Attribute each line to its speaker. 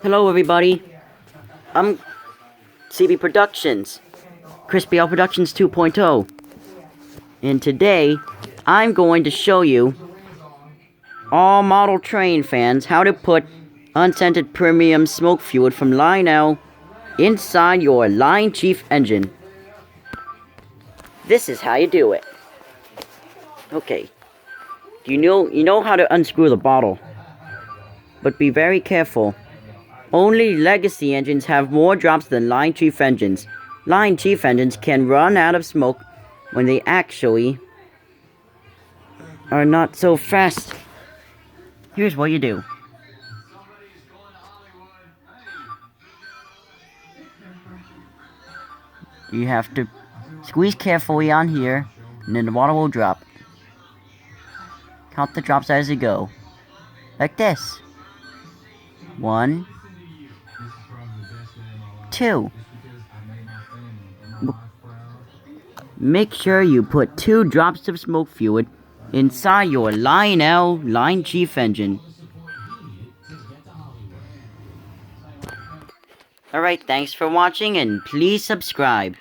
Speaker 1: Hello everybody, I'm CB Productions, Crispy L Productions 2.0, and today I'm going to show you, all model train fans, how to put unscented premium smoke fluid from Lionel inside your LionChief engine. This is how you do it. Okay, you know how to unscrew the bottle, but be very careful. Only legacy engines have more drops than LionChief engines. LionChief engines can run out of smoke when they actually are not so fast. Here's what you do. You have to squeeze carefully on here, and then the water will drop. Count the drops as you go. Like this. 1, 2. Make sure you put 2 drops of smoke fluid inside your Lionel LionChief engine. Alright, thanks for watching and please subscribe.